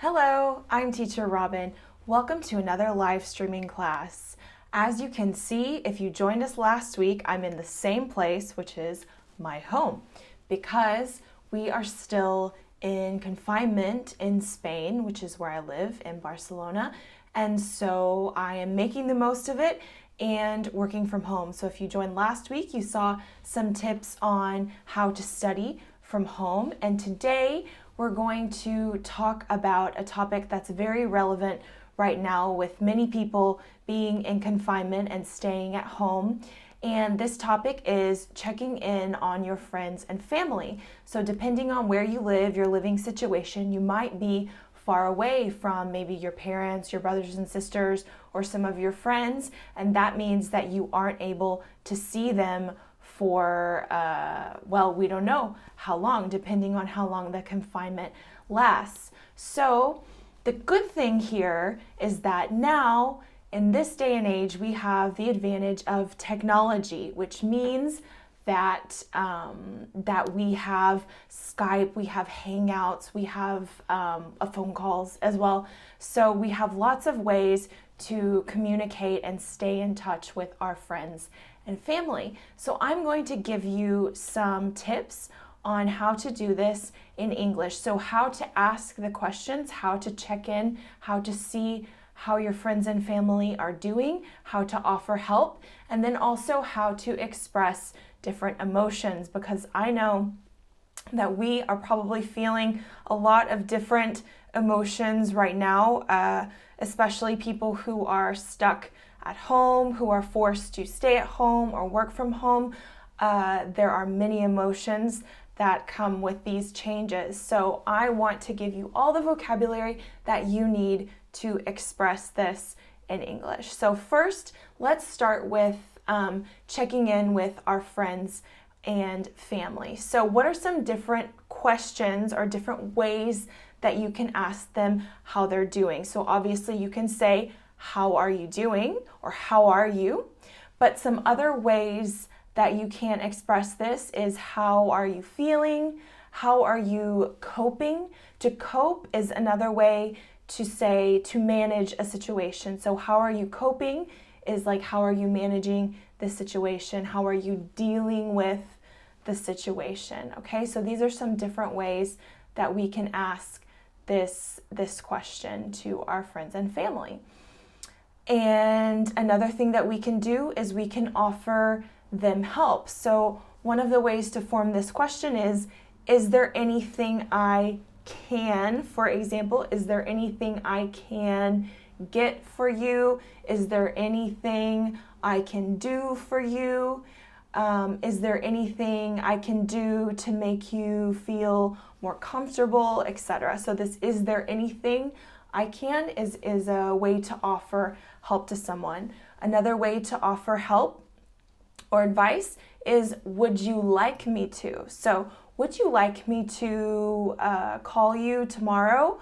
Hello, I'm Teacher Robin. Welcome to another live streaming class. As you can see, if you joined us last week, I'm in the same place, which is my home, because we are still in confinement in Spain, which is where I live in Barcelona. And so I am making the most of it and working from home. So if you joined last week, you saw some tips on how to study from home. And today we're going to talk about a topic that's very relevant right now with many people being in confinement and staying at home. And this topic is checking in on your friends and family. So depending on where you live, your living situation, you might be far away from maybe your parents, your brothers and sisters, or some of your friends. And that means that you aren't able to see them for, we don't know how long, depending on how long the confinement lasts. So the good thing here is that now, in this day and age, we have the advantage of technology, which means that we have Skype, we have Hangouts, we have phone calls as well. So we have lots of ways to communicate and stay in touch with our friends and family. So I'm going to give you some tips on how to do this in English. So how to ask the questions, how to check in, how to see how your friends and family are doing, how to offer help, and then also how to express different emotions, because I know that we are probably feeling a lot of different emotions right now, especially people who are stuck at home, who are forced to stay at home or work from home. There are many emotions that come with these changes. So I want to give you all the vocabulary that you need to express this in English. So first, let's start with checking in with our friends and family. So what are some different questions or different ways that you can ask them how they're doing? So obviously you can say, how are you doing? Or how are you? But some other ways that you can express this is, how are you feeling? How are you coping? To cope is another way to say to manage a situation. So how are you coping is like, how are you managing the situation? How are you dealing with the situation? Okay, so these are some different ways that we can ask this question to our friends and family. And another thing that we can do is we can offer them help. So one of the ways to form this question is there anything I can, for example, is there anything I can get for you? Is there anything I can do for you? Is there anything I can do to make you feel more comfortable, etc.? So this is there anything I can is a way to offer help to someone. Another way to offer help or advice is, would you like me to? So would you like me to call you tomorrow?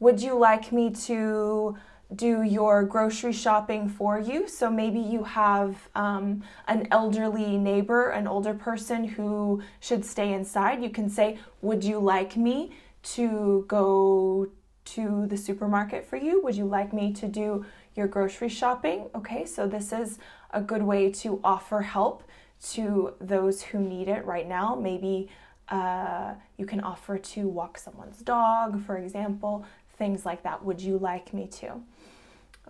Would you like me to do your grocery shopping for you? So maybe you have an elderly neighbor, an older person who should stay inside. You can say, would you like me to go to the supermarket for you? Would you like me to do your grocery shopping? Okay, so this is a good way to offer help to those who need it right now. Maybe you can offer to walk someone's dog, for example, things like that. Would you like me to?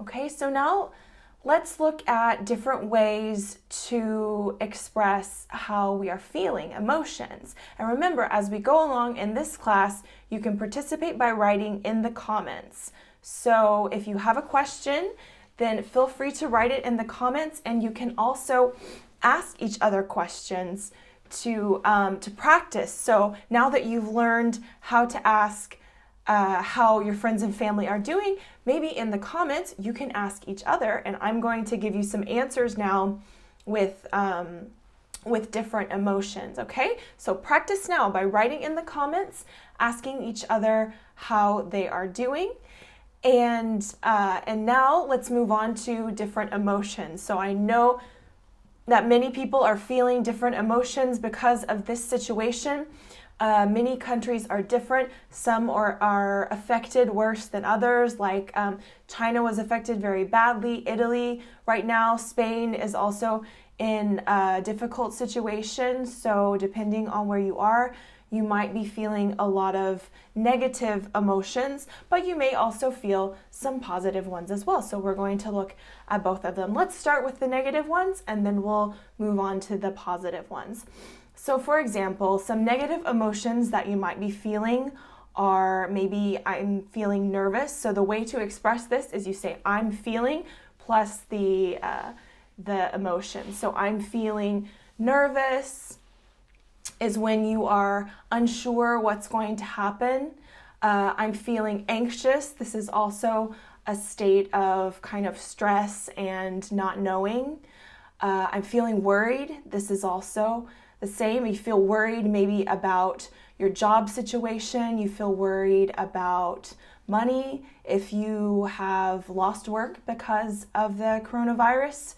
Okay, so now let's look at different ways to express how we are feeling, emotions. And remember, as we go along in this class, you can participate by writing in the comments. So if you have a question, then feel free to write it in the comments, and you can also ask each other questions to practice. So now that you've learned how to ask how your friends and family are doing, maybe in the comments you can ask each other, and I'm going to give you some answers now with different emotions, okay? So practice now by writing in the comments, asking each other how they are doing. And now let's move on to different emotions. So I know that many people are feeling different emotions because of this situation. Many countries are different. Some are affected worse than others, like China was affected very badly. Italy right now, Spain is also in a difficult situation. So depending on where you are, you might be feeling a lot of negative emotions, but you may also feel some positive ones as well. So we're going to look at both of them. Let's start with the negative ones and then we'll move on to the positive ones. So for example, some negative emotions that you might be feeling are maybe I'm feeling nervous. So the way to express this is you say I'm feeling plus the emotion. So I'm feeling nervous is when you are unsure what's going to happen. I'm feeling anxious. This is also a state of kind of stress and not knowing. I'm feeling worried. This is also the same. You feel worried maybe about your job situation. You feel worried about money. If you have lost work because of the coronavirus,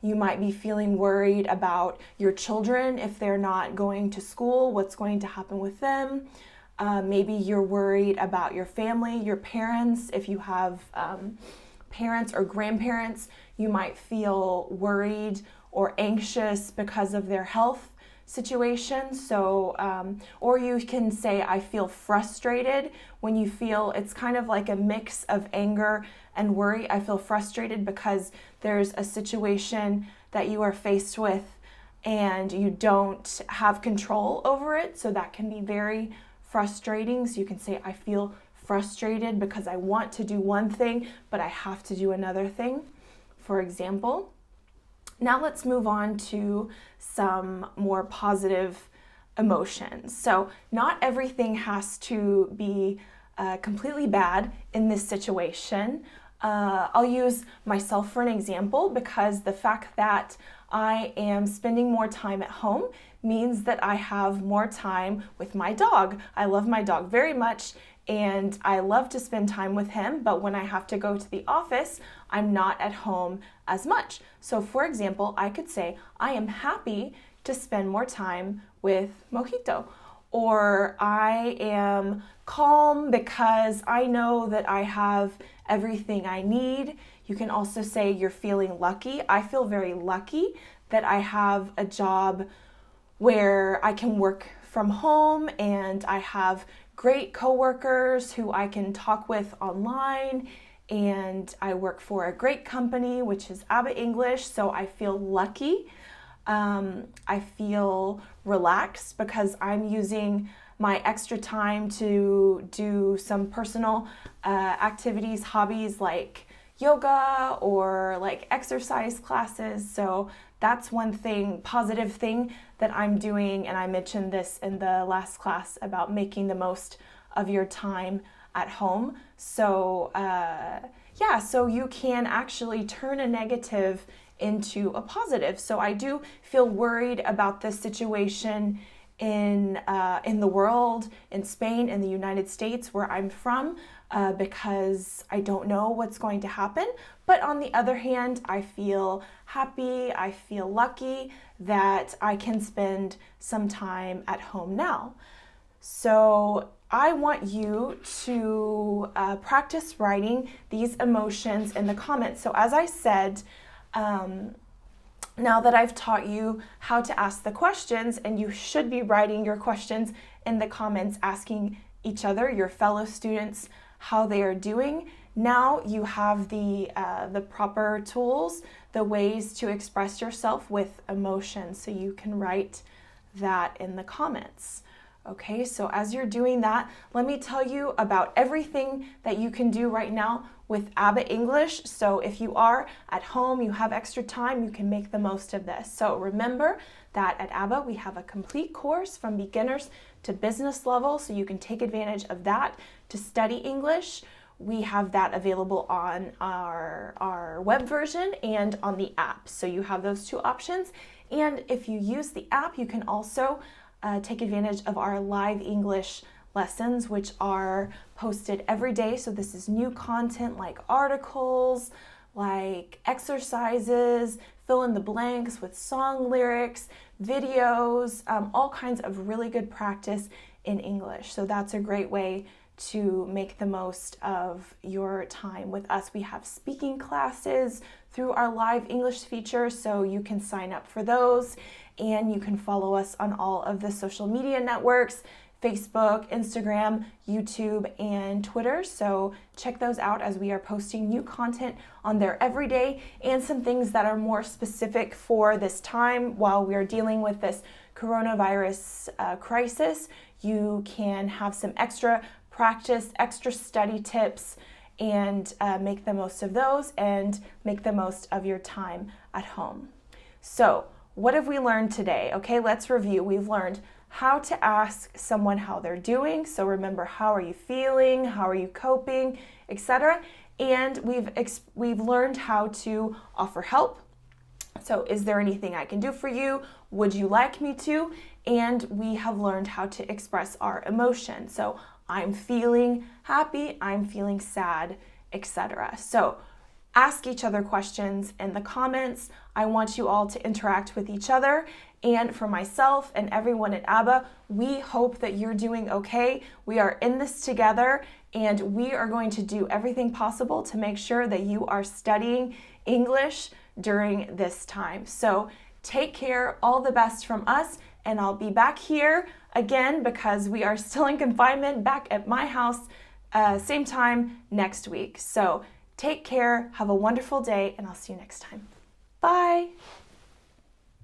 you might be feeling worried about your children if they're not going to school, what's going to happen with them. Maybe you're worried about your family, your parents. If you have parents or grandparents, you might feel worried or anxious because of their health situation. So, or you can say, I feel frustrated when you feel it's kind of like a mix of anger and worry. I feel frustrated because there's a situation that you are faced with and you don't have control over it. So that can be very frustrating. So you can say, I feel frustrated because I want to do one thing, but I have to do another thing, for example. Now let's move on to some more positive emotions. So not everything has to be completely bad in this situation. I'll use myself for an example because the fact that I am spending more time at home means that I have more time with my dog. I love my dog very much and I love to spend time with him, but when I have to go to the office, I'm not at home as much. So for example, I could say, I am happy to spend more time with Mojito, or I am calm because I know that I have everything I need. You can also say you're feeling lucky. I feel very lucky that I have a job where I can work from home and I have great coworkers who I can talk with online, and I work for a great company, which is ABBA English, so I feel lucky. I feel relaxed because I'm using my extra time to do some personal activities, hobbies like yoga or like exercise classes. So that's one thing, positive thing that I'm doing, and I mentioned this in the last class about making the most of your time at home. So so you can actually turn a negative into a positive. So I do feel worried about this situation in the world, in Spain, in the United States, where I'm from, because I don't know what's going to happen. But on the other hand, I feel happy, I feel lucky that I can spend some time at home now. So I want you to practice writing these emotions in the comments. So as I said, now that I've taught you how to ask the questions, and you should be writing your questions in the comments, asking each other, your fellow students, how they are doing. Now you have the proper tools, the ways to express yourself with emotion, so you can write that in the comments. Okay, so as you're doing that, let me tell you about everything that you can do right now with ABBA English. So if you are at home, you have extra time, you can make the most of this. So remember that at ABBA, we have a complete course from beginners to business level, so you can take advantage of that to study English. We have that available on our web version and on the app. So you have those two options. And if you use the app, you can also take advantage of our live English lessons, which are posted every day. So this is new content like articles, like exercises, fill in the blanks with song lyrics, videos, all kinds of really good practice in English. So that's a great way to make the most of your time with us. We have speaking classes through our live English feature, so you can sign up for those, and you can follow us on all of the social media networks: Facebook, Instagram, YouTube, and Twitter. So check those out as we are posting new content on there every day, and some things that are more specific for this time while we are dealing with this coronavirus crisis. You can have some extra practice, extra study tips, and make the most of those and make the most of your time at home. So what have we learned today? Okay, let's review. We've learned how to ask someone how they're doing. So remember, how are you feeling? How are you coping, etc. And we've learned how to offer help. So is there anything I can do for you? Would you like me to? And we have learned how to express our emotion. So I'm feeling happy, I'm feeling sad, etc. So ask each other questions in the comments. I want you all to interact with each other. And for myself and everyone at ABBA, we hope that you're doing okay. We are in this together, and we are going to do everything possible to make sure that you are studying English during this time. So take care, all the best from us, and I'll be back here again because we are still in confinement back at my house, same time next week. So take care, have a wonderful day, and I'll see you next time. Bye.